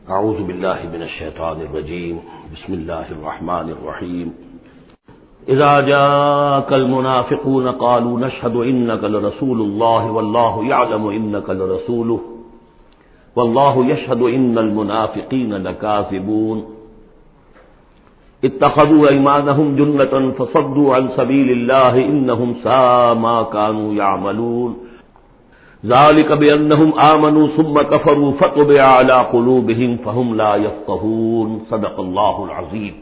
اعوذ باللہ من الشیطان الرجیم بسم اللہ الرحمن الرحیم اذا جاءك المنافقون قالوا نشهد انك لرسول الله والله يعلم انك لرسوله والله يشهد ان المنافقين لكاذبون اتخذوا ايمانهم جنة فصدوا عن سبيل الله انهم ساء ما كانوا يعملون ذلك بأنهم آمنوا ثم كفروا فطبع على قلوبهم فهم لا يفقهون صدق الله العظيم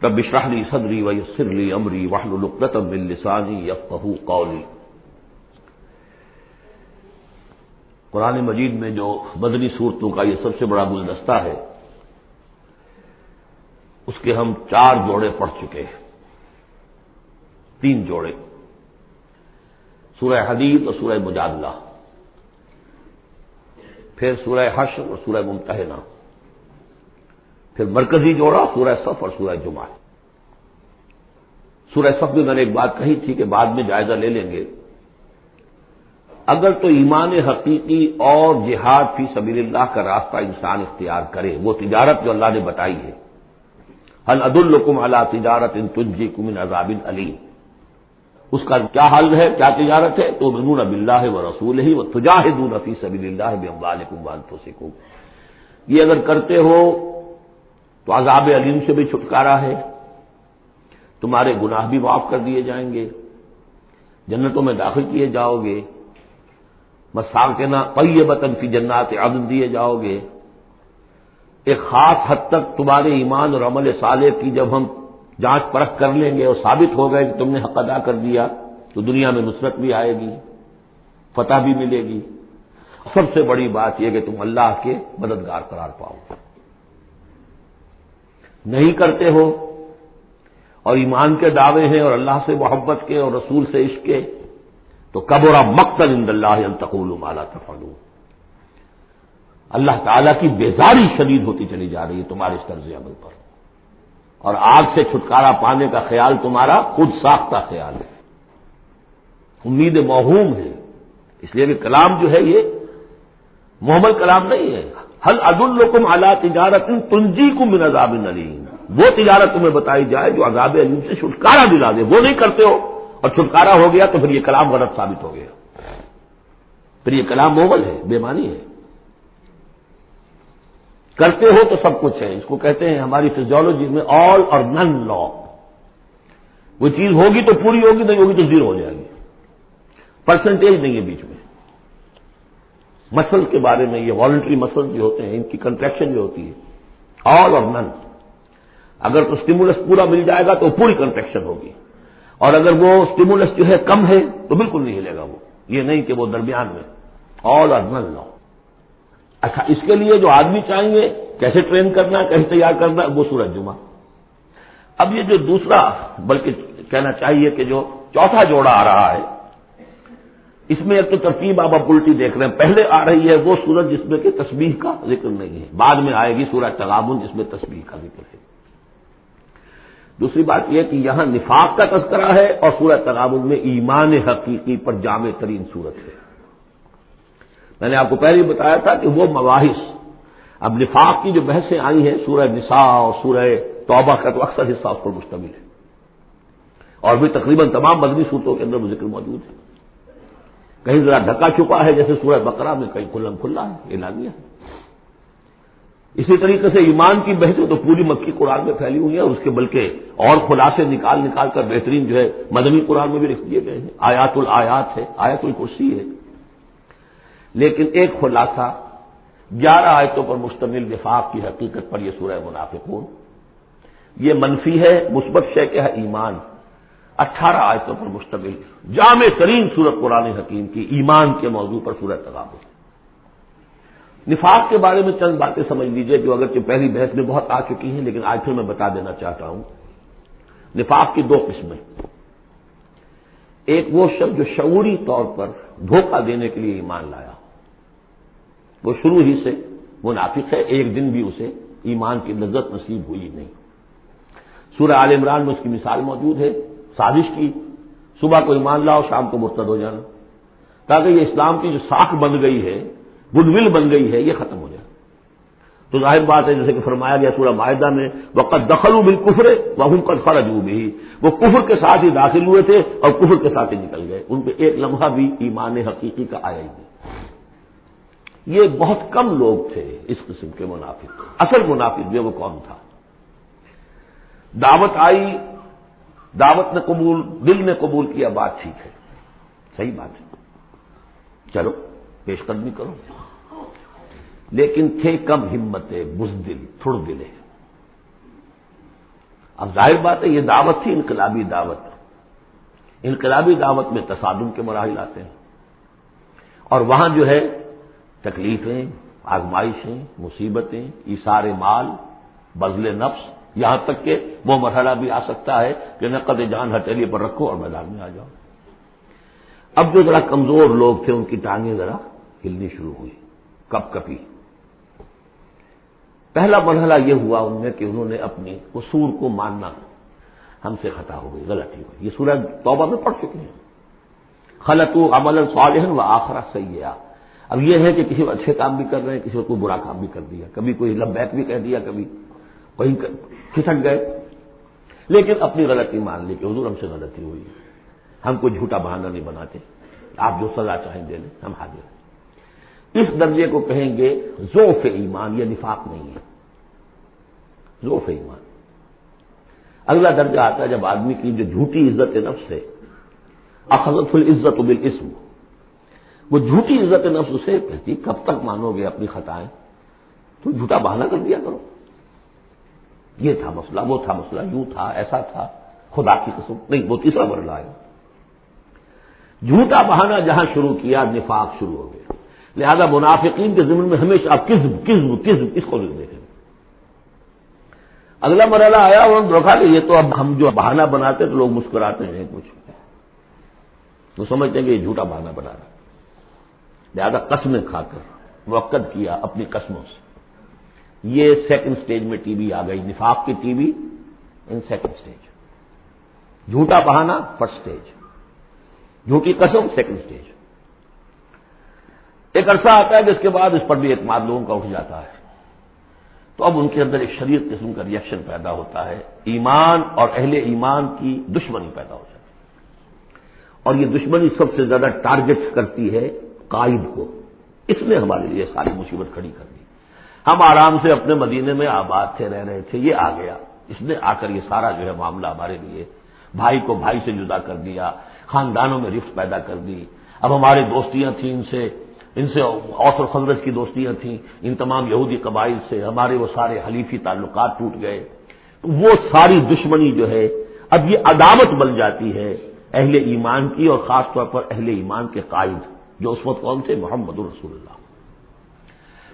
رب اشرح لي صدري ويسر لي أمري واحلل عقدة من لساني يفقهوا قولي۔ قرآن مجید میں جو مدنی صورتوں کا یہ سب سے بڑا گلدستہ ہے، اس کے ہم 4 جوڑے پڑھ چکے ہیں، 3 جوڑے، سورہ حدید اور سورہ مجادلہ، پھر سورہ حشر اور سورہ ممتحنہ، پھر مرکزی جوڑا سورہ صف اور سورہ جمعہ۔ سورہ صف میں نے ایک بات کہی تھی کہ بعد میں جائزہ لے لیں گے، اگر تو ایمان حقیقی اور جہاد فی سبیل اللہ کا راستہ انسان اختیار کرے، وہ تجارت جو اللہ نے بتائی ہے، هل ادلکم علی تجارت تنجیکم من عذاب علیم، اس کا کیا حل ہے، کیا تجارت ہے؟ تؤمنون باللہ ورسولہ وتجاہدون فی سبیل اللہ باموالکم وانفسکم، یہ اگر کرتے ہو تو عذاب علیم سے بھی چھٹکارا ہے، تمہارے گناہ بھی معاف کر دیے جائیں گے، جنتوں میں داخل کیے جاؤ گے، مساکن طیبۃ فی جنات عدن دیے جاؤ گے۔ ایک خاص حد تک تمہارے ایمان اور عمل صالح کی جب ہم جانچ پرکھ کر لیں گے اور ثابت ہو گئے کہ تم نے حق ادا کر دیا، تو دنیا میں نصرت بھی آئے گی، فتح بھی ملے گی، سب سے بڑی بات یہ کہ تم اللہ کے مددگار قرار پاؤ گے۔ نہیں کرتے ہو اور ایمان کے دعوے ہیں اور اللہ سے محبت کے اور رسول سے عشق کے، تو کبر مقتا عند اللہ ان تقولوا ما لا تفعلون، اللہ تعالیٰ کی بیزاری شدید ہوتی چلی جا رہی ہے تمہارے اس طرز عمل پر، اور آگ سے چھٹکارا پانے کا خیال تمہارا خود ساختہ خیال ہے، امید موہوم ہے، اس لیے کہ کلام جو ہے یہ محمل کلام نہیں ہے۔ هل ادلکم علی تجارت تنجیکم من عذاب علیم، وہ تجارت تمہیں بتائی جائے جو عذاب علیم سے چھٹکارا دلا دے، وہ نہیں کرتے ہو اور چھٹکارا ہو گیا تو پھر یہ کلام غلط ثابت ہو گیا، پھر یہ کلام محمل ہے، بے معنی ہے۔ کرتے ہو تو سب کچھ ہے، اس کو کہتے ہیں ہماری فزیولوجی میں آل اور نن لا، وہ چیز ہوگی تو پوری ہوگی، نہیں ہوگی تو زیرو ہو جائے گی، پرسنٹیج نہیں ہے بیچ میں۔ مسل کے بارے میں یہ والنٹری مسل جو ہوتے ہیں، ان کی کنٹریکشن جو ہوتی ہے آل اور نن، اگر تو سٹیمولس پورا مل جائے گا تو پوری کنٹریکشن ہوگی، اور اگر وہ سٹیمولس جو ہے کم ہے تو بالکل نہیں ہلے گا وہ، یہ نہیں کہ وہ درمیان میں آل اور نن لا۔ اچھا، اس کے لیے جو آدمی چاہیں گے کیسے ٹرین کرنا ہے، کیسے تیار کرنا ہے، وہ سورۃ جمعہ۔ اب یہ جو دوسرا، بلکہ کہنا چاہیے کہ جو چوتھا جوڑا آ رہا ہے، اس میں ایک تو ترتیب آپ الٹی دیکھ رہے ہیں، پہلے آ رہی ہے وہ سورت جس میں کہ تسبیح کا ذکر نہیں ہے، بعد میں آئے گی سورۃ تغابن جس میں تسبیح کا ذکر ہے۔ دوسری بات یہ کہ یہاں نفاق کا تذکرہ ہے اور سورۃ تغابن میں ایمان حقیقی پر جامع ترین سورت ہے۔ میں نے آپ کو پہلے ہی بتایا تھا کہ وہ مباحث، اب نفاق کی جو بحثیں آئی ہیں سورہ نساء اور سورہ توبہ کا تو اکثر حصہ اس پر مشتمل ہے، اور بھی تقریباً تمام مدنی صورتوں کے اندر وہ ذکر موجود ہے، کہیں ذرا ڈھکا چھپا ہے جیسے سورہ بقرہ میں، کہیں کھلم کھلا ہے، اعلانیہ ہے۔ اسی طریقے سے ایمان کی بحثیں تو پوری مکی قرآن میں پھیلی ہوئی ہیں، اور اس کے بلکہ اور خلاصے نکال نکال کر بہترین جو ہے مدنی قرآن میں بھی لکھ دیے گئے ہیں، آیات الآیات ہے، آیت الکرسی ہے۔ لیکن ایک خلاصہ 11 آیتوں پر مشتمل نفاق کی حقیقت پر یہ سورہ منافقون، یہ منفی ہے، مثبت شے کیا ہے، ایمان، 18 آیتوں پر مشتمل جامع ترین سورت قرآن حکیم کی ایمان کے موضوع پر سورہ تغابن۔ نفاق کے بارے میں چند باتیں سمجھ لیجئے جو اگرچہ پہلی بحث میں بہت آ چکی ہیں، لیکن آج پھر میں بتا دینا چاہتا ہوں۔ نفاق کی 2 قسمیں، ایک وہ شخص جو شعوری طور پر دھوکہ دینے کے لیے ایمان لایا، وہ شروع ہی سے منافق ہے، ایک دن بھی اسے ایمان کی لذت نصیب ہوئی نہیں۔ سورہ آل عمران میں اس کی مثال موجود ہے، سازش کی، صبح کو ایمان لاؤ، شام کو مرتد ہو جانا، تاکہ یہ اسلام کی جو ساکھ بن گئی ہے گڈ ول بن گئی ہے، یہ ختم ہو جائے۔ تو ظاہر بات ہے جیسے کہ فرمایا گیا سورہ مائدہ میں وَقَدْ دَخَلُوا بِالْكُفْرِ وَهُمْ قَدْ خَرَجُوا بِهِ، وہ کفر کے ساتھ ہی داخل ہوئے تھے اور کفر کے ساتھ ہی نکل گئے، ان پہ ایک لمحہ بھی ایمان حقیقی کا آیا ہی نہیں۔ یہ بہت کم لوگ تھے اس قسم کے منافق۔ اصل منافق جو وہ کون تھا؟ دعوت آئی، دعوت نے قبول، دل نے قبول کیا، بات ٹھیک ہے، صحیح بات ہے، چلو پیش قدمی کرو، لیکن تھے کم ہمتیں، بزدل، تھڑ دلے۔ اب ظاہر بات ہے یہ دعوت تھی انقلابی دعوت، انقلابی دعوت میں تصادم کے مراحل آتے ہیں، اور وہاں جو ہے تکلیفیں، آزمائشیں، مصیبتیں، ایثار مال، بذل نفس، یہاں تک کہ وہ مرحلہ بھی آ سکتا ہے کہ نقد جان ہتھیلی پر رکھو اور میدان میں آ جاؤ۔ اب جو ذرا کمزور لوگ تھے ان کی ٹانگیں ذرا ہلنی شروع ہوئی، کپ کپی۔ پہلا مرحلہ یہ ہوا ان میں کہ انہوں نے اپنی قصور کو ماننا، ہم سے خطا ہو گئی، غلطی ہوئی۔ یہ سورہ توبہ میں پڑھ چکے ہیں، خلطوا عملا صالحا وآخر سیئا۔ اب یہ ہے کہ کسی اچھے کام بھی کر رہے ہیں، کسی کو کوئی برا کام بھی کر دیا، کبھی کوئی لبیک بھی کہہ دیا، کبھی کہیں کھسک گئے، لیکن اپنی غلطی مان لی کہ حضور ہم سے غلطی ہوئی، ہم کوئی جھوٹا بہانہ نہیں بناتے، آپ جو سزا چاہیں دے لیں، ہم حاضر ہیں۔ اس درجے کو کہیں گے ضعف ایمان، یہ نفاق نہیں ہے، ضعف ایمان۔ اگلا درجہ آتا ہے جب آدمی کی جو جھوٹی عزت نفس ہے، اخذت العزت بالاسم، وہ جھوٹی عزت نفس اسے کہتی کب تک مانو گے اپنی خطائیں، تو جھوٹا بہانہ کر دیا کرو، یہ تھا مسئلہ، وہ تھا مسئلہ، یوں تھا، ایسا تھا، خدا کی قسم نہیں، وہ تیسرا مرحلہ ہے۔ جھوٹا بہانہ جہاں شروع کیا نفاق شروع ہو گیا۔ لہذا منافقین کے ضمن میں ہمیشہ آپ کذب کذب کذب اس کو دیکھیں۔ اگلا مرحلہ آیا اور انہوں نے دیکھا کہ یہ تو اب ہم جو بہانہ بناتے تو لوگ مسکراتے ہیں کچھ، تو سمجھتے ہیں کہ یہ جھوٹا بہانہ بنا رہا، لہذا قسمیں کھا کر موقد کیا اپنی قسموں سے۔ یہ سیکنڈ سٹیج میں ٹی وی آ گئی، نفاق کی T V in second stage, جھوٹا بہانہ فرسٹ سٹیج، جھوٹی قسم سیکنڈ سٹیج۔ ایک عرصہ آتا ہے کہ اس کے بعد اس پر بھی اعتماد لوگوں کا اٹھ جاتا ہے، تو اب ان کے اندر ایک شدید قسم کا ریئیکشن پیدا ہوتا ہے، ایمان اور اہل ایمان کی دشمنی پیدا ہو جاتی ہے، اور یہ دشمنی سب سے زیادہ ٹارگٹ کرتی ہے قائد کو۔ اس نے ہمارے لیے ساری مصیبت کھڑی کر دی، ہم آرام سے اپنے مدینے میں آباد تھے، رہ رہے تھے، یہ آ گیا، اس نے آ کر یہ سارا جو ہے معاملہ ہمارے لیے، بھائی کو بھائی سے جدا کر دیا، خاندانوں میں رفت پیدا کر دی۔ اب ہماری دوستیاں تھیں ان سے اوس اور خزرج کی دوستیاں تھیں، ان تمام یہودی قبائل سے ہمارے وہ سارے حلیفی تعلقات ٹوٹ گئے، تو وہ ساری دشمنی جو ہے اب یہ عداوت بن جاتی ہے اہل ایمان کی، اور خاص طور پر اہل ایمان کے قائد جو اس وقت کون تھے؟ محمد رسول اللہ۔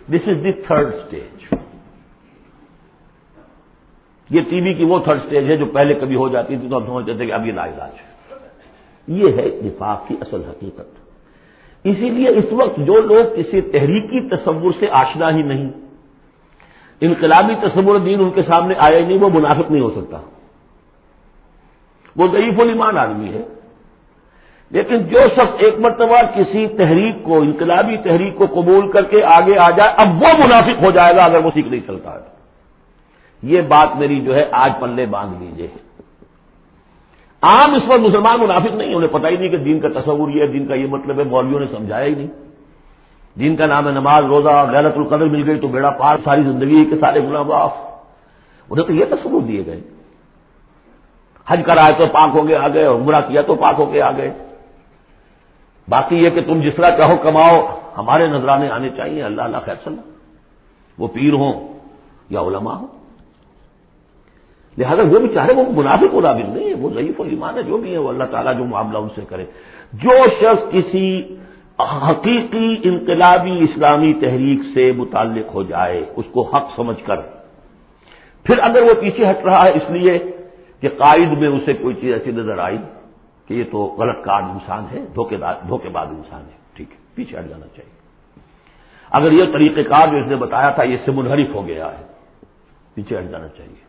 دس از دی تھرڈ اسٹیج۔ یہ ٹی وی کی وہ تھرڈ اسٹیج ہے جو پہلے کبھی ہو جاتی تھی تو ہم سمجھتے تھے کہ اب یہ لا علاج ہے۔ یہ ہے نفاق کی اصل حقیقت۔ اسی لیے اس وقت جو لوگ کسی تحریکی تصور سے آشنا ہی نہیں، انقلابی تصور دین ان کے سامنے آیا ہی نہیں، وہ منافق نہیں ہو سکتا، وہ ضعیف الایمان آدمی ہے۔ لیکن جو شخص ایک مرتبہ کسی تحریک کو، انقلابی تحریک کو قبول کر کے آگے آ جائے، اب وہ منافق ہو جائے گا اگر وہ سیکھ نہیں چلتا ہے۔ یہ بات میری جو ہے آج پلے باندھ لیجیے۔ عام اس وقت مسلمان منافق نہیں، انہیں پتہ ہی نہیں کہ دین کا تصور یہ ہے، دین کا یہ مطلب ہے، مولویوں نے سمجھایا ہی نہیں۔ دین کا نام ہے نماز، روزہ، لیلۃ القدر مل گئی تو بیڑا پار، ساری زندگی کے سارے گناہ معاف، انہیں تو یہ تصور دیے گئے۔ حج کرائے تو پاک ہو کے آ گئے، عمرہ کیا تو پاک ہو کے آ گئے، باقی یہ کہ تم جس طرح چاہو کماؤ، ہمارے نذرانے آنے چاہیے، اللہ اللہ خیر صلی اللہ، وہ پیر ہوں یا علماء ہوں۔ لہذا وہ بھی چاہے وہ منافق نہیں ہے، وہ ضعیف الایمان ہے، جو بھی ہے وہ اللہ تعالیٰ جو معاملہ ان سے کرے۔ جو شخص کسی حقیقی انقلابی اسلامی تحریک سے متعلق ہو جائے، اس کو حق سمجھ کر، پھر اگر وہ پیچھے ہٹ رہا ہے اس لیے کہ قائد میں اسے کوئی چیز ایسی نظر آئی کہ یہ تو غلط کار انسان ہے، دھوکے باز انسان ہے، ٹھیک ہے، پیچھے ہٹ جانا چاہیے۔ اگر یہ طریقہ کار جو اس نے بتایا تھا یہ اس سے منحرف ہو گیا ہے، پیچھے ہٹ جانا چاہیے۔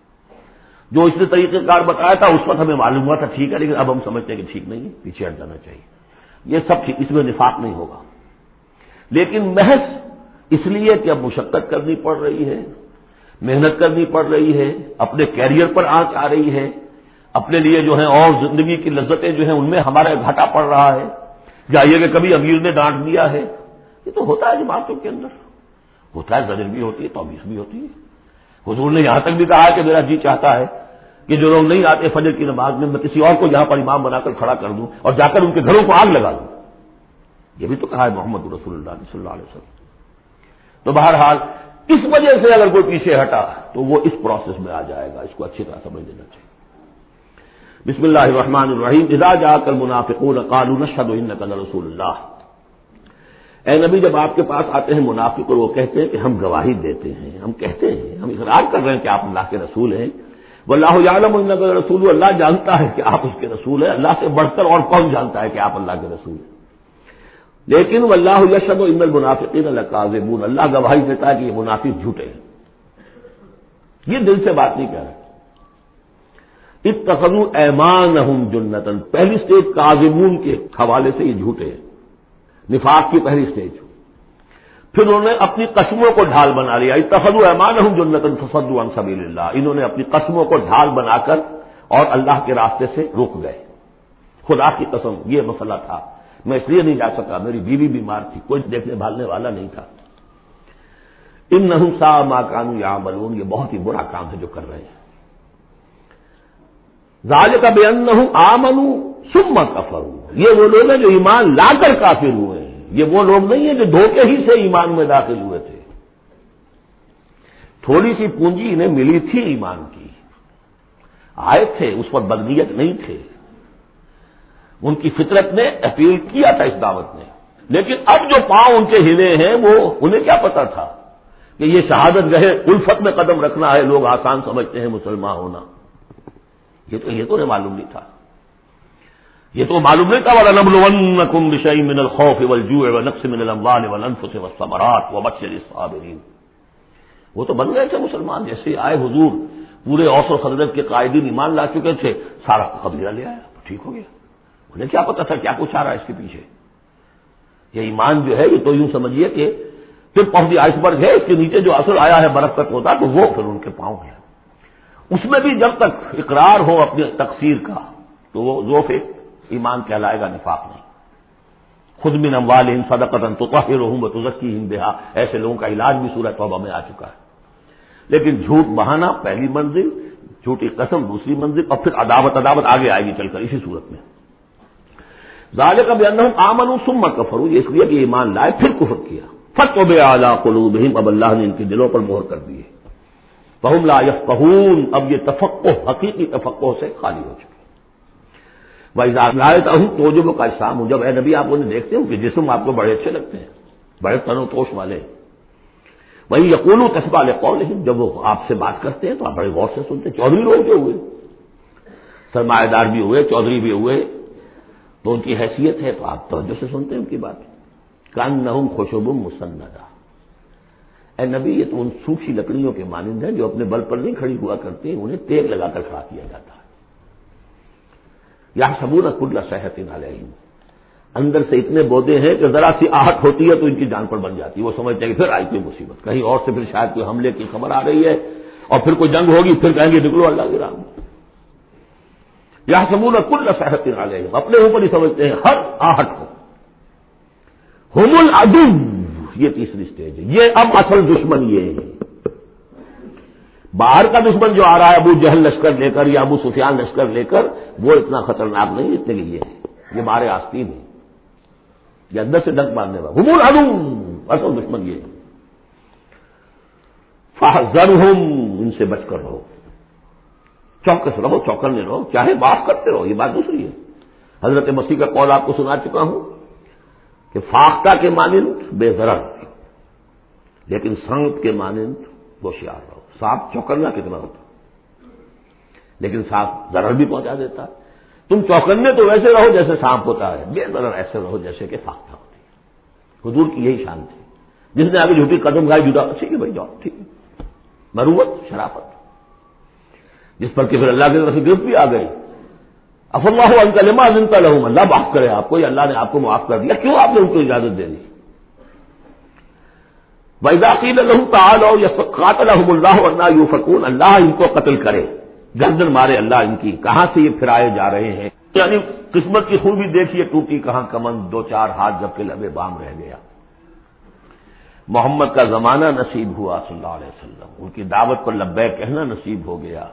جو اس نے طریقہ کار بتایا تھا اس وقت ہمیں معلوم ہوا تھا ٹھیک ہے، لیکن اب ہم سمجھتے ہیں کہ ٹھیک نہیں ہے، پیچھے ہٹ جانا چاہیے۔ یہ سب ٹھیک، اس میں نفاق نہیں ہوگا، لیکن محض اس لیے کہ اب مشقت کرنی پڑ رہی ہے، محنت کرنی پڑ رہی ہے، اپنے کیریئر پر آنچ آ رہی ہے، اپنے لیے جو ہے اور زندگی کی لذتیں جو ہیں ان میں ہمارا گھاٹا پڑ رہا ہے، جائیے کہ کبھی امیر نے ڈانٹ دیا ہے، یہ تو ہوتا ہے جماعتوں کے اندر، ہوتا ہے، زجر بھی ہوتی ہے، توبیخ بھی ہوتی ہے۔ حضور نے یہاں تک بھی کہا کہ میرا جی چاہتا ہے کہ جو لوگ نہیں آتے فجر کی نماز میں کسی اور کو یہاں پر امام بنا کر کھڑا کر دوں اور جا کر ان کے گھروں کو آگ لگا دوں، یہ بھی تو کہا ہے محمد رسول اللہ صلی اللہ علیہ وسلم۔ تو بہرحال اس وجہ سے اگر کوئی پیچھے ہٹا تو وہ اس پروسیس میں آ جائے گا، اس کو اچھی طرح سمجھ لینا چاہیے۔ بسم اللہ الرحمن الرحیم، اذا جاءک المنافقون قالوا نشهد انک لرسول اللہ۔ اے نبی جب آپ کے پاس آتے ہیں منافق اور وہ کہتے ہیں کہ ہم گواہی دیتے ہیں، ہم کہتے ہیں، ہم اقرار کر رہے ہیں کہ آپ اللہ کے رسول ہیں، واللہ یعلم انک لرسول، اللہ جانتا ہے کہ آپ اس کے رسول ہیں، اللہ سے بڑھ کر اور کون جانتا ہے کہ آپ اللہ کے رسول ہیں، لیکن واللہ یشہد ان المنافقین لکاذبون، اللہ گواہی دیتا ہے کہ یہ منافق جھوٹے ہیں، یہ دل سے بات نہیں کہہ رہے۔ اتخذوا ایمانہم جنۃ، پہلی سٹیج کاذبون کے حوالے سے یہ جھوٹے ہیں، نفاق کی پہلی سٹیج۔ پھر انہوں نے اپنی قسموں کو ڈھال بنا لیا، اتخذوا ایمانہم جنۃ فصدوا عن سبیل اللہ، انہوں نے اپنی قسموں کو ڈھال بنا کر اور اللہ کے راستے سے رک گئے۔ خدا کی قسم یہ مسئلہ تھا، میں اس لیے نہیں جا سکا، میری بیوی بیمار تھی، کوئی دیکھنے بھالنے والا نہیں تھا۔ انہم ساء ما کانوا یعملون، یہ بہت ہی برا کام ہے جو کر رہے ہیں۔ ذالک بانہم آمنوا ثم کفروا، یہ وہ لوگ ہیں جو ایمان لا کر کافر ہوئے ہیں، یہ وہ لوگ نہیں ہیں جو دھوکے ہی سے ایمان میں داخل ہوئے تھے۔ تھوڑی سی پونجی انہیں ملی تھی ایمان کی، آئے تھے، اس پر بدنیت نہیں تھے، ان کی فطرت نے اپیل کیا تھا اس دعوت نے، لیکن اب جو پاؤں ان کے ہلے ہیں وہ انہیں کیا پتا تھا کہ یہ شہادت گاہ الفت میں قدم رکھنا ہے، لوگ آسان سمجھتے ہیں مسلمان ہونا، یہ تو انہیں معلوم نہیں تھا، یہ تو معلوم نہیں تھا۔ وَلَنَبْلُوَنَّكُمْ بِشَيْءٍ مِّنَ الْخَوْفِ وَالْجُوعِ وَنَقْصٍ مِّنَ الْأَمْوَالِ وَالْأَنفُسِ وَالثَّمَرَاتِ وَبَشِّرِ الصَّابِرِينَ، وہ تو بن گئے تھے مسلمان، جیسے آئے حضور پورے اوس و خزرج کے قائدین ایمان لا چکے تھے، سارا قبیلہ لے آیا، ٹھیک ہو گیا، انہیں کیا پتا تھا کیا کچھ آ رہا ہے اس کے پیچھے۔ یہ ایمان جو ہے یہ تو یوں سمجھیے کہ پھر پہنچی آئس برگ ہے، اس کے نیچے جو اصل آیا ہے برف تک ہوتا تو وہ پھر ان کے پاؤں ہے، اس میں بھی جب تک اقرار ہو اپنی تقصیر کا تو وہ ذوف ایمان کہلائے گا، نفاق نہیں۔ خذ من اموالہم صدقۃ تطہرہم وتزکیہم بہا، ایسے لوگوں کا علاج بھی سورہ توبہ میں آ چکا ہے۔ لیکن جھوٹ بہانا پہلی منزل، جھوٹی قسم دوسری منزل، اور پھر عداوت آگے آئے گی چل کر اسی صورت میں۔ ذالک بانہم آمنوا ثم کفروا، یہ اس لیے کہ ایمان لائے پھر کفر کیا۔ فطبع علی قلوبہم، اب اللہ نے ان کے دلوں پر مہر کر دی ہے۔ فہم لا یفقہون، اب یہ تفقہ حقیقی تفقہ سے خالی ہو چکے۔ وَإِذَا رَأَيْتَهُمْ تُعْجِبُكَ أَجْسَامُهُمْ، جب اے نبی آپ انہیں دیکھتے ہو کہ جسم آپ کو بڑے اچھے لگتے ہیں، بڑے تن و توش والے، وہی یقولوا تسمع لقولہم، جب وہ آپ سے بات کرتے ہیں تو آپ بڑے غور سے سنتے ہیں۔ چودھری لوگ جو ہوئے، سرمایہ دار بھی ہوئے، چودھری بھی ہوئے، تو ان کی حیثیت ہے تو آپ توجہ سے سنتے ہیں ان کی بات۔ کأنہم خشب مسندہ، اے نبی یہ تو ان سوکھی لکڑیوں کے مانند ہیں جو اپنے بل پر نہیں کھڑی ہوا کرتی، انہیں تیل لگا کر کھڑا کیا جاتا ہے۔ یحسبون کل صیحۃ علیہم، اندر سے اتنے بودے ہیں کہ ذرا سی آہٹ ہوتی ہے تو ان کی جان پر بن جاتی ہے، وہ سمجھتے ہیں کہ پھر آئی کوئی مصیبت، کہیں اور سے پھر شاید کوئی حملے کی خبر آ رہی ہے اور پھر کوئی جنگ ہوگی، پھر کہیں گے نکلو اللہ کی راہ میں۔ یحسبون کل صیحۃ علیہم، اپنے اوپر ہی سمجھتے ہیں ہر آہٹ کو۔ ہم العدو، یہ تیسری سٹیج ہے، یہ اب اصل دشمن یہ ہے۔ باہر کا دشمن جو آ رہا ہے ابو جہل لشکر لے کر یا ابو سفیان لشکر لے کر، وہ اتنا خطرناک نہیں جتنے کہ یہ ہے، یہ بار آستین ہے، یہ اندر سے ڈنک مارنے والا۔ ہم العدو، اصل دشمن یہ ہے۔ فاحذرہم، ان سے بچ کر رہو، چوکس رہو، چوکنے رہو، چاہے معاف کرتے رہو، یہ بات دوسری ہے۔ حضرت مسیح کا قول آپ کو سنا چکا ہوں کہ فاختہ کے مانند بے ضرر، لیکن سنگت کے مانند ہوشیار رہو۔ سانپ چوکنا کتنا ہوتا، لیکن سانپ ضرر بھی پہنچا دیتا ہے۔ تم چوکنے تو ویسے رہو جیسے سانپ ہوتا ہے، بے ضرر ایسے رہو جیسے کہ فاختہ ہوتی ہے۔ حضور کی یہی شان تھی، جس نے آگے جھوٹی قدم گائی جدا، ٹھیک ہے بھائی جاؤ، ٹھیک ہے، مروت شرافت، جس پر کہ پھر اللہ کی طرف سے گرفت بھی آ گئی۔ عفا اللہ عنک لما اذنت لہم، اللہ معاف کرے آپ کو، یا اللہ نے آپ کو معاف کر دیا، کیوں آپ نے ان کو اجازت دے دی؟ وَإِذَا قِيلَ لَهُمْ تَعَالَوْا قَاتَلَهُمُ اللَّهُ وَإِنَّا يُؤْفَكُونَ، اللہ ان کو قتل کرے، گردن مارے اللہ ان کی، کہاں سے یہ پھرائے جا رہے ہیں؟ یعنی قسمت کی خوبی دیکھیے، ٹوٹی کہاں کمند، دو چار ہاتھ جب کے لبے بام رہ گیا۔ محمد کا زمانہ نصیب ہوا صلی اللہ علیہ وسلم، ان کی دعوت پر لبیک کہنا نصیب ہو گیا،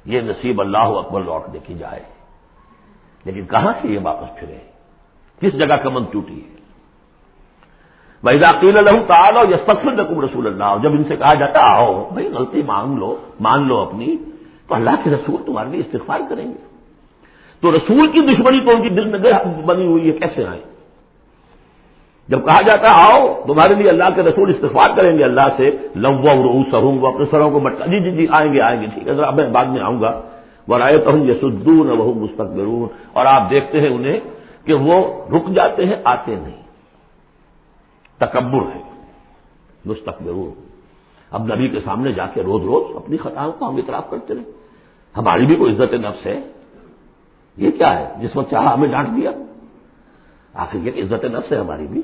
یہ نصیب اللہ اکبر لوٹنے کی جائے، لیکن کہاں سے یہ واپس پھرے؟ کس جگہ کمند ٹوٹی ہے؟ وَإِذَا قِيلَ لَهُمْ تَعَالَوْا يَسْتَغْفِرْ لَكُمْ رَسُولُ اللَّهِ، جب ان سے کہا جاتا آؤ بھائی غلطی مان لو اپنی، تو اللہ کے رسول تمہارے لیے استغفار کریں گے، تو رسول کی دشمنی تو ان کی دل میں بنی ہوئی ہے، کیسے آئیں؟ جب کہا جاتا ہے آؤ تمہارے لیے اللہ کے رسول استغفار کریں گے اللہ سے، لووا رؤوسہم، وہ اپنے سروں کو مٹکا، جی آئیں گے ٹھیک ہے ذرا میں بعد میں آؤں گا، ورأیتہم یصدون وہم مستکبرون، اور آپ دیکھتے ہیں انہیں کہ وہ رک جاتے ہیں، آتے نہیں، تکبر ہے، مستکبرون۔ اب نبی کے سامنے جا کے روز روز اپنی خطاؤں کو ہم اعتراف کرتے رہے، ہماری بھی کوئی عزت نفس ہے؟ یہ کیا ہے؟ جس وقت چاہا ہمیں ڈانٹ دیا، آخر یہ عزت نفس ہے ہماری بھی۔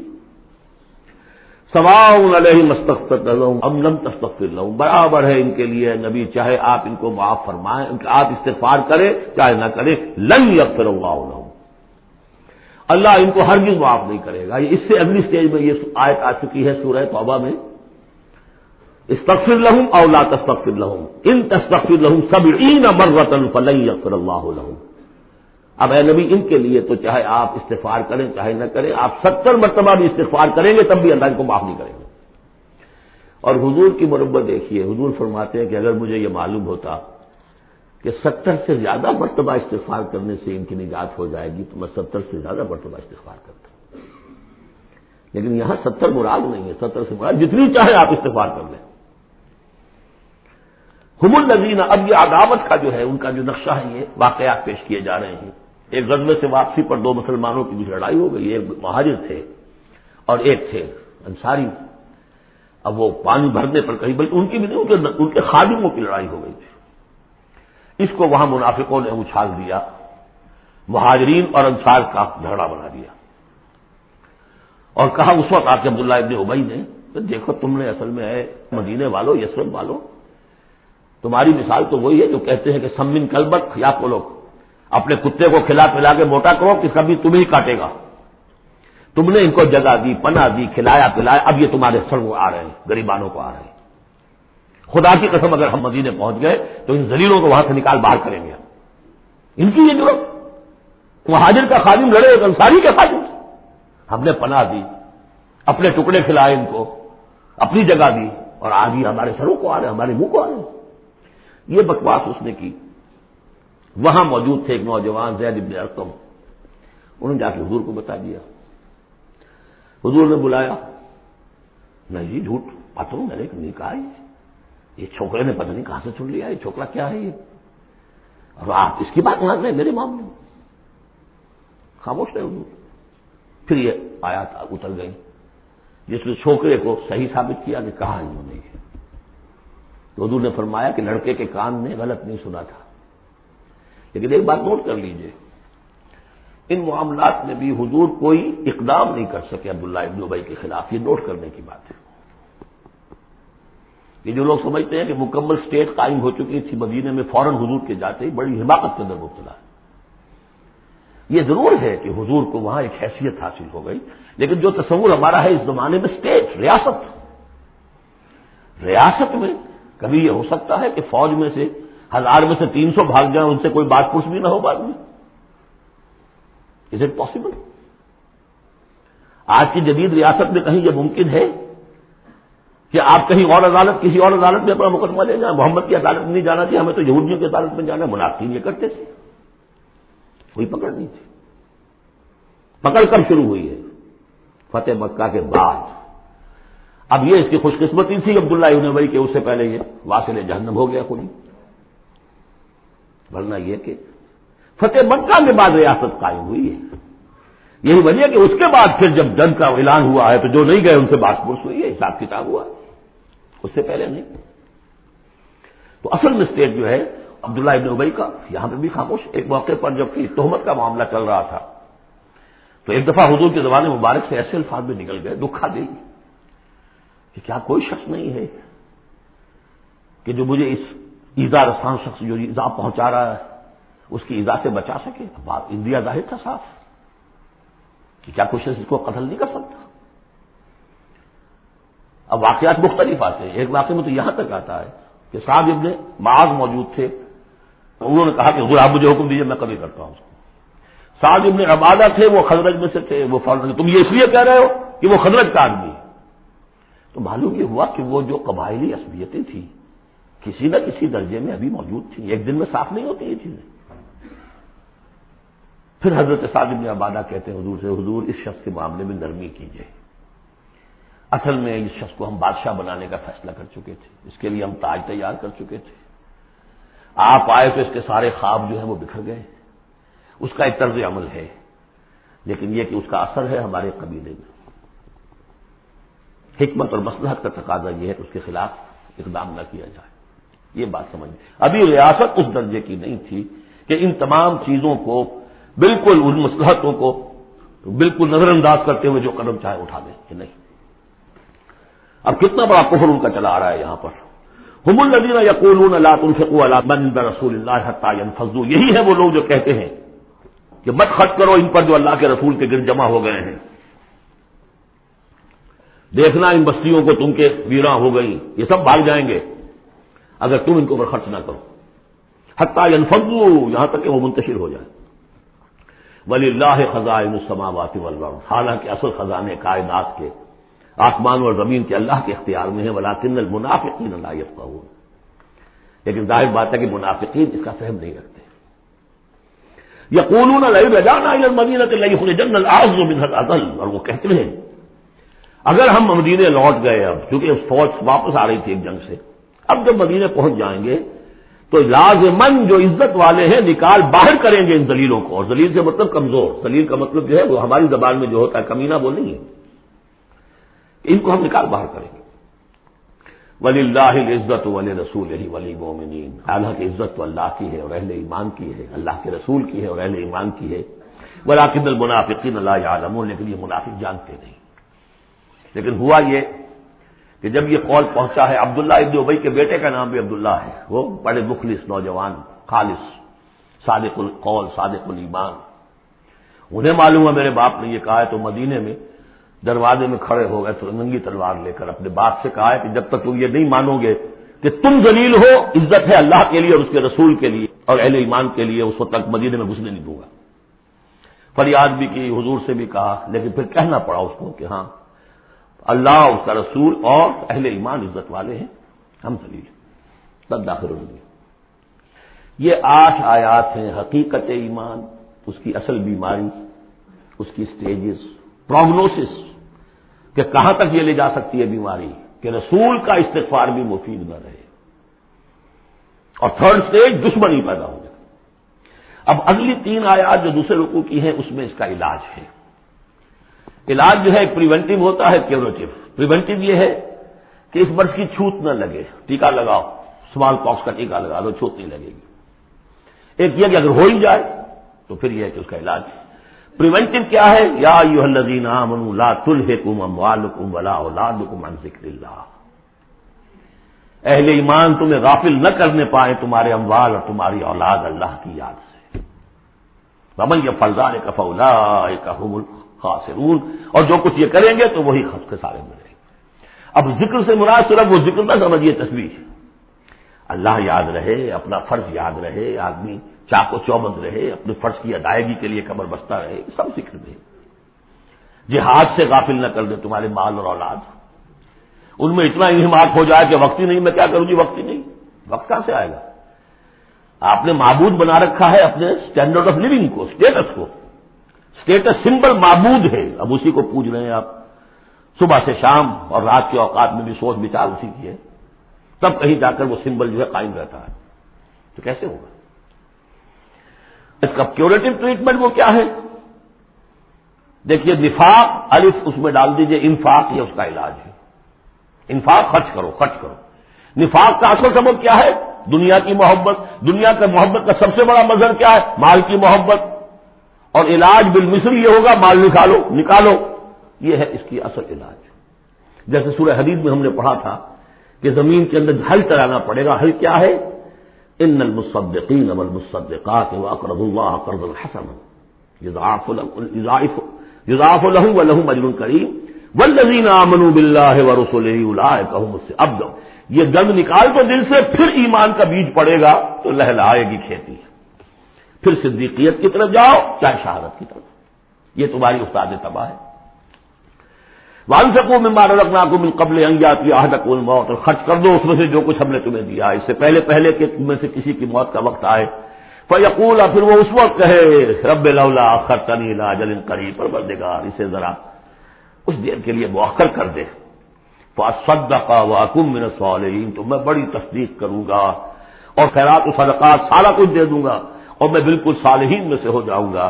سواء علیہم استغفرت لہم ام لم تستغفر لہم، برابر ہے ان کے لیے نبی، چاہے آپ ان کو معاف فرمائیں، آپ استغفار کریں چاہے نہ کریں، لن یغفر اللہ لہم، اللہ ان کو ہرگز معاف نہیں کرے گا۔ اس سے اگلی سٹیج میں یہ آیت آ چکی ہے سورہ توبہ میں، استغفر لہم او لا تستغفر لہم ان تستغفر لہم 70 مرۃ فلن یغفر اللہ لہم۔ اب اے نبی ان کے لیے تو چاہے آپ استغفار کریں چاہے نہ کریں، آپ 70 مرتبہ بھی استغفار کریں گے تب بھی اللہ ان کو معاف نہیں کریں گے۔ اور حضور کی مربت دیکھیے، حضور فرماتے ہیں کہ اگر مجھے یہ معلوم ہوتا کہ 70 سے زیادہ مرتبہ استغفار کرنے سے ان کی نجات ہو جائے گی تو میں 70 سے زیادہ مرتبہ استغفار کرتا، لیکن یہاں 70 مراد نہیں ہے، 70 سے مراد جتنی چاہے آپ استغفار کر لیں۔ ہم الذین، اب یہ عداوت کا جو ہے ان کا جو نقشہ ہے، یہ واقعات پیش کیے جا رہے ہیں۔ ایک غزوے سے واپسی پر دو مسلمانوں کی بیچ لڑائی ہو گئی، ایک مہاجر تھے اور ایک تھے انصاری۔ اب وہ پانی بھرنے پر کہیں، بلکہ ان کی بھی نہیں، ان کے خادموں کی لڑائی ہو گئی تھی، اس کو وہاں منافقوں نے اچھال دیا، مہاجرین اور انصار کا جھگڑا بنا دیا، اور کہا اس وقت آ کے عبداللہ ابن ابی نے، دیکھو تم نے اصل میں ہے مدینے والوں، یثرب والوں، تمہاری مثال تو وہی ہے جو کہتے ہیں کہ سمن کلبک یا کلوک، اپنے کتے کو کھلا پلا کے موٹا کرو کہ کبھی تمہیں کاٹے گا۔ تم نے ان کو جگہ دی، پناہ دی، کھلایا پلایا، اب یہ تمہارے سر کو آ رہے ہیں، غریبانوں کو آ رہے ہیں۔ خدا کی قسم اگر ہم مدینے پہنچ گئے تو ان ذلیلوں کو وہاں سے نکال باہر کریں گے۔ ان کی یہ ضرورت، مہاجر کا خادم لڑے ایک انصاری کے خادم سے، ہم نے پناہ دی، اپنے ٹکڑے کھلائے ان کو، اپنی جگہ دی، اور آج یہ ہمارے سروں کو آ رہے ہیں، ہمارے منہ کو آ رہے ہیں۔ یہ بکواس اس نے کی۔ وہاں موجود تھے ایک نوجوان زید بن ارقم، انہوں نے جا کے حضور کو بتا دیا، حضور نے بلایا، نہیں جی جھوٹ باتوں میں نے نہیں کہا، یہ چھوکرے نے پتہ نہیں کہاں سے سن لیا، یہ چھوکرا کیا ہے یہ، اور آپ اس کی بات مان رہے ہیں میرے معاملے میں؟ خاموش رہے حضور۔ پھر یہ آیات اتر گئی جس نے چھوکرے کو صحیح ثابت کیا کہ کہا انہوں نے یہ، تو حضور نے فرمایا کہ لڑکے کے کان نے غلط نہیں سنا تھا۔ لیکن ایک بات نوٹ کر لیجئے، ان معاملات میں بھی حضور کوئی اقدام نہیں کر سکے عبداللہ ابن ابی کے خلاف، یہ نوٹ کرنے کی بات ہے۔ یہ جو لوگ سمجھتے ہیں کہ مکمل سٹیٹ قائم ہو چکی تھی مدینے میں، فوراً حضور کے جاتے ہی بڑی حماقت کے اندر مبتلا ہے۔ یہ ضرور ہے کہ حضور کو وہاں ایک حیثیت حاصل ہو گئی، لیکن جو تصور ہمارا ہے اس زمانے میں سٹیٹ، ریاست میں کبھی یہ ہو سکتا ہے کہ فوج میں سے 1000 میں سے 300 بھاگ جائیں، ان سے کوئی بات پوچھ بھی نہ ہو بعد میں؟ Is it possible? آج کی جدید ریاست میں کہیں یہ ممکن ہے کہ آپ کہیں اور عدالت، کسی اور عدالت میں اپنا مقدمہ لے جائیں؟ محمد کی عدالت میں نہیں جانا چاہیے، ہمیں تو یہودیوں کی عدالت میں جانا ہے۔ منافقین یہ کرتے تھے، کوئی پکڑ نہیں تھی۔ پکڑ کب شروع ہوئی ہے؟ فتح مکہ کے بعد۔ اب یہ اس کی خوش قسمتی تھی عبداللہ ابن ابی کہ اس سے پہلے یہ واصل جہنم ہو گیا خود ہی، ورنہ یہ کہ فتح مکہ کے بعد ریاست قائم ہوئی ہے۔ یہی وجہ کہ اس کے بعد پھر جب جنگ کا اعلان ہوا ہے تو جو نہیں گئے ان سے بات پرس ہوئی ہے، حساب کتاب ہوا، اس سے پہلے نہیں۔ تو اصل میں اسٹیٹ جو ہے عبداللہ ابن ابی کا یہاں پہ بھی خاموش۔ ایک موقع پر جب کہ تہمت کا معاملہ چل رہا تھا تو ایک دفعہ حضور کے زبان مبارک سے ایسے الفاظ میں نکل گئے، دکھا دے، کہ کیا کوئی شخص نہیں ہے کہ جو مجھے اس ایذا رساں شخص جو ایذا پہنچا رہا ہے اس کی ایذا سے بچا سکے؟ بات انڈیا ظاہر تھا صاف کہ کیا کوئی شخص اس کو قتل نہیں کر سکتا. اب واقعات مختلف آتے ہیں. ایک واقعے میں تو یہاں تک آتا ہے کہ صاحب ابن معاذ موجود تھے، انہوں نے کہا کہ حضور آپ مجھے حکم دیجیے، میں کبھی کرتا ہوں اس کو. سعد ابن عبادہ تھے، وہ خزرج میں سے تھے. وہ فوراً تم یہ اس لیے کہہ رہے ہو کہ وہ خزرج کا آدمی ہے. تو معلوم یہ ہوا کہ وہ جو قبائلی عصبیتیں تھیں کسی نہ کسی درجے میں ابھی موجود تھیں. ایک دن میں صاف نہیں ہوتی یہ چیزیں. پھر حضرت سعد ابن عبادہ کہتے ہیں حضور سے، حضور اس شخص کے معاملے میں نرمی کیجیے. اصل میں اس شخص کو ہم بادشاہ بنانے کا فیصلہ کر چکے تھے، اس کے لیے ہم تاج تیار کر چکے تھے. آپ آئے تو اس کے سارے خواب جو ہیں وہ بکھر گئے. اس کا ایک طرز عمل ہے، لیکن یہ کہ اس کا اثر ہے ہمارے قبیلے میں. حکمت اور مصلحت کا تقاضا یہ ہے کہ اس کے خلاف اقدام نہ کیا جائے. یہ بات سمجھ. ابھی ریاست اس درجے کی نہیں تھی کہ ان تمام چیزوں کو بالکل، ان مصلحتوں کو بالکل نظر انداز کرتے ہوئے جو قدم چاہے اٹھا دیں. کہ نہیں، اب کتنا بڑا کفر ان کا چلا آ رہا ہے یہاں پر. هم الذین یقولون لا تنفقوا علی من عند رسول اللہ حتی ينفضوا. یہی ہے وہ لوگ جو کہتے ہیں کہ مت خرچ کرو ان پر جو اللہ کے رسول کے گرد جمع ہو گئے ہیں. دیکھنا ان بستیوں کو تم کے ویراں ہو گئی، یہ سب بھاگ جائیں گے اگر تم ان کو پر خرچ نہ کرو. حتی ينفضوا، یہاں تک کہ وہ منتشر ہو جائے. وللہ خزائن السماوات والارض، حالانکہ اصل خزانے کائنات کے، آسمان اور زمین کے اللہ کے اختیار میں ہیں. ولکن المنافقین لا یفقہون، لیکن ظاہر بات ہے کہ منافقین اس کا فہم نہیں رکھتے. یقولون لئن رجعنا الی المدینہ لیخرجن الاعز منها الاذل، اور وہ کہتے ہیں اگر ہم مدینے لوٹ گئے، اب چونکہ فوج واپس آ رہی تھی ایک جنگ سے، اب جب مدینے پہنچ جائیں گے تو لازماً جو عزت والے ہیں نکال باہر کریں گے ان ذلیلوں کو. اور ذلیل سے مطلب کمزور، ذلیل کا مطلب جو ہے وہ ہماری زبان میں جو ہوتا ہے کمینہ وہ نہیں ہے، ان کو ہم نکال باہر کریں گے. وَلِلَّهِ الْعِزَّةُ وَلِرَسُولِهِ وَلِلْمُؤْمِنِينَ، حالانکہ عزت تو اللہ کی ہے اور اہل ایمان کی ہے، اللہ کے رسول کی ہے اور اہل ایمان کی ہے. وَلَكِنَّ الْمُنَافِقِينَ لَا يَعْلَمُونَ، لیکن یہ منافق جانتے نہیں. لیکن ہوا یہ کہ جب یہ قول پہنچا ہے، عبداللہ ابن ابی کے بیٹے کا نام بھی عبداللہ ہے، وہ بڑے مخلص نوجوان، خالص، صادق القول، صادق الایمان. انہیں معلوم ہے میرے باپ نے یہ کہا ہے، تو مدینے میں دروازے میں کھڑے ہو گئے تو ننگی تلوار لے کر اپنے باپ سے کہا ہے کہ جب تک تم یہ نہیں مانو گے کہ تم ذلیل ہو، عزت ہے اللہ کے لیے اور اس کے رسول کے لیے اور اہل ایمان کے لیے، اس وقت تک مدینے میں گھسنے نہیں دوں گا. فریاد بھی کی، حضور سے بھی کہا، لیکن پھر کہنا پڑا اس کو کہ ہاں اللہ، اس کا رسول اور اہل ایمان عزت والے ہیں، ہم ذلیل ہیں، تب داخل ہوگی. یہ 8 آیات ہیں حقیقت ایمان، اس کی اصل بیماری، اس کی سٹیجز، پروگنوسس کہ کہاں تک یہ لے جا سکتی ہے بیماری کہ رسول کا استغفار بھی مفید نہ رہے. اور تھرڈ سٹیج دشمنی پیدا ہو جائے. اب اگلی 3 آیات جو دوسرے رکوع کی ہیں اس میں اس کا علاج ہے. علاج جو ہے پریونٹیو ہوتا ہے، کیوریٹو. پریونٹیو یہ ہے کہ اس مرض کی چھوت نہ لگے، ٹیکہ لگاؤ، اسمال پاکس کا ٹیکہ لگا دو، چھوت نہیں لگے گی. ایک یہ کہ اگر ہو ہی جائے تو پھر یہ ہے کہ اس کا علاج ہے. پریونٹیو کیا ہے؟ یا ایھا الذین آمنوا لا تلھکم اموالکم ولا اولادکم عن ذکر اللہ. اہل ایمان تمہیں غافل نہ کرنے پائے تمہارے اموال اور تمہاری اولاد اللہ کی یاد سے. ومن یفعل ذلک فاولئک هم الخاسرون، اور جو کچھ یہ کریں گے تو وہی خسارے میں رہیں گے. اب ذکر سے مراد صرف وہ ذکر نہ سمجھیے تصویر، اللہ یاد رہے، اپنا فرض یاد رہے، آدمی چاق و چوبند رہے، اپنے فرض کی ادائیگی کے لیے کمر بستہ رہے، سب ذکر دے. جہاد سے غافل نہ کر دے تمہارے مال اور اولاد. ان میں اتنا انہماک ہو جائے کہ وقت ہی نہیں، میں کیا کروں جی، وقت ہی نہیں. وقت کہاں سے آئے گا؟ آپ نے معبود بنا رکھا ہے اپنے اسٹینڈرڈ آف لیونگ کو، اسٹیٹس کو. اسٹیٹس سمبل معبود ہے، اب اسی کو پوج رہے ہیں آپ صبح سے شام، اور رات کے اوقات میں بھی سوچ بچار اسی کی ہے. تب کہیں جا کر وہ سمبل جو ہے قائم رہتا ہے. تو کیسے ہوگا؟ اس کا کیوریٹو ٹریٹمنٹ وہ کیا ہے؟ دیکھیے، نفاق الف اس میں ڈال دیجئے، انفاق یہ اس کا علاج ہے. انفاق، خرچ کرو، خرچ کرو. نفاق کا اصل سبب کیا ہے؟ دنیا کی محبت. دنیا کا محبت کا سب سے بڑا مظہر کیا ہے؟ مال کی محبت. اور علاج بالمثل یہ ہوگا، مال نکالو. یہ ہے اس کی اصل علاج. جیسے سورہ حدید میں ہم نے پڑھا تھا کہ زمین کے اندر حل چلانا پڑے گا. حل کیا ہے؟ ان المصدقین والمصدقات واقرضوا اللہ قرضا حسنا یضاعف لهم ولهم اجر کریم والذین آمنوا باللہ ورسلہ اولئک هم الصادقون. یہ گند نکال تو دل سے، پھر ایمان کا بیج پڑے گا تو لہلائے گی کھیتی. پھر صدیقیت کی طرف جاؤ چاہے شہادت کی طرف. یہ تمہاری استاد تباہ ہے. وانفقوا مما رزقناکم من قبل ان یاتی احدکم الموت، اور خرچ کر دو اس میں سے جو کچھ ہم نے تمہیں دیا اس سے پہلے کہ تم میں سے کسی کی موت کا وقت آئے. فیقول، پھر وہ اس وقت کہے رب لولا اخرتنی الی اجل قریب، پروردگار اسے ذرا اس دیر کے لیے مؤخر کر دے. فاصدق واکن من الصالحین، تو میں بڑی تصدیق کروں گا اور خیرات و صدقات سارا کچھ دے دوں گا اور میں بالکل صالحین میں سے ہو جاؤں گا.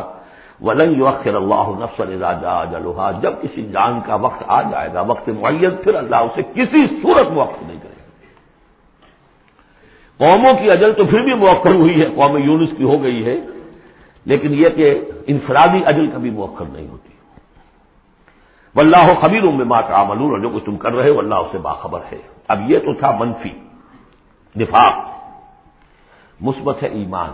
وَلَن يُؤَخِّرَ اللَّهُ نَفْسًا إِذَا جَاءَ أَجَلُهَا، جب کسی جان کا وقت آ جائے گا، وقت معین، پھر اللہ اسے کسی صورت مؤخر نہیں کرے گا. قوموں کی اجل تو پھر بھی مؤخر ہوئی ہے، قوم یونس کی ہو گئی ہے، لیکن یہ کہ انفرادی اجل کبھی مؤخر نہیں ہوتی. واللہ خبیر بما تعملون، اور جو کچھ تم کر رہے ہو اللہ اس سے باخبر ہے. اب یہ تو تھا منفی نفاق. مثبت ہے ایمان.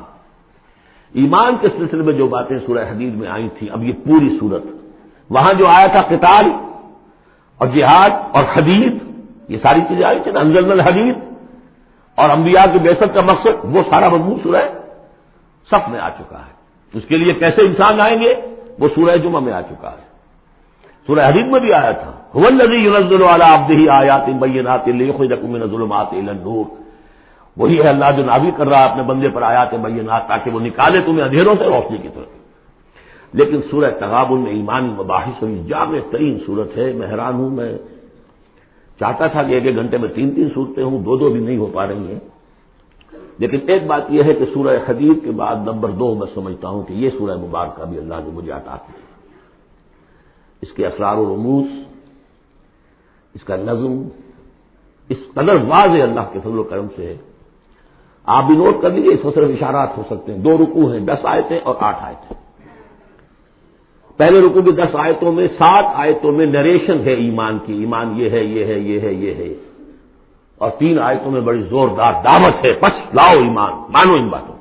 ایمان کے سلسلے میں جو باتیں سورہ حدید میں آئی تھیں، اب یہ پوری صورت، وہاں جو آیا تھا قتال اور جہاد اور حدید، یہ ساری چیزیں آئی تھیں نا، انزلنا الحدید اور انبیاء کی بعثت کا مقصد، وہ سارا مضمون سورہ صف میں آ چکا ہے. اس کے لیے کیسے انسان آئیں گے وہ سورہ جمعہ میں آ چکا ہے. سورہ حدید میں بھی آیا تھا هو الذی ينزل علی عبدہ آیات بینات لیخرجکم من الظلمات الی النور. وہی ہے اللہ جو نازل کر رہا ہے اپنے بندے پر آیات بینات تاکہ وہ نکالے تمہیں اندھیروں سے روشنی کی طرف. لیکن سورہ تغابن میں ایمانی مباحث ہوئی، جامع ترین صورت ہے. میں حیران ہوں، میں چاہتا تھا کہ ایک گھنٹے میں 3 صورتیں ہوں، 2 بھی نہیں ہو پا رہی ہیں. لیکن ایک بات یہ ہے کہ سورہ حدید کے بعد نمبر 2 میں سمجھتا ہوں کہ یہ سورہ مبارکہ بھی اللہ نے مجھے عطا کی. اس کے اسرار و رموز، اس کا نظم اس قدر واضح اللہ کے فضل و کرم سے ہے. آپ بھی نوٹ کر لیجیے، اس میں صرف اشارات ہو سکتے ہیں. 2 رکوع ہیں، 10 آیتیں اور 8 آیتیں. پہلے رکوع کی 10 آیتوں میں 7 آیتوں میں نریشن ہے ایمان کی، ایمان یہ ہے یہ ہے یہ ہے یہ ہے، اور 3 آیتوں میں بڑی زوردار دعوت ہے، پس لاؤ ایمان، مانو ان باتوں.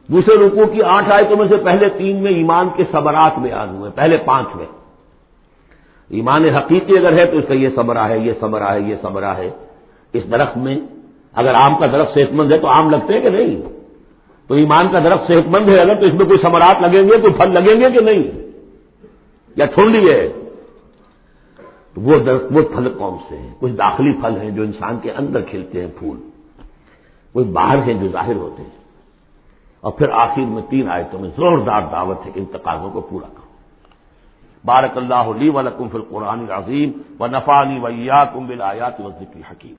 دوسرے رکوع کی 8 آیتوں میں سے پہلے 3 میں ایمان کے ثمرات بیان ہوئے، پہلے 5 میں ایمان حقیقی اگر ہے تو اس کا یہ ثمرہ ہے، یہ ثمرہ ہے، یہ ثمرہ ہے. اس درخت میں اگر آم کا درخت صحت مند ہے تو آم لگتے ہیں کہ نہیں؟ تو ایمان کا درخت صحت مند ہے اگر تو اس میں کوئی ثمرات لگیں گے، کوئی پھل لگیں گے کہ نہیں؟ یا ٹھنڈی ہے؟ تو وہ پھل کون سے ہیں؟ کچھ داخلی پھل ہیں جو انسان کے اندر کھلتے ہیں پھول، کچھ باہر ہیں جو ظاہر ہوتے ہیں. اور پھر آخر میں 3 آیتوں میں زوردار دعوت ہے کہ ان تقاضوں کو پورا کرو. بارک اللہ لی ولکم فی القرآن العظیم ونفعنی وإیاکم بالآیات والذکر الحکیم.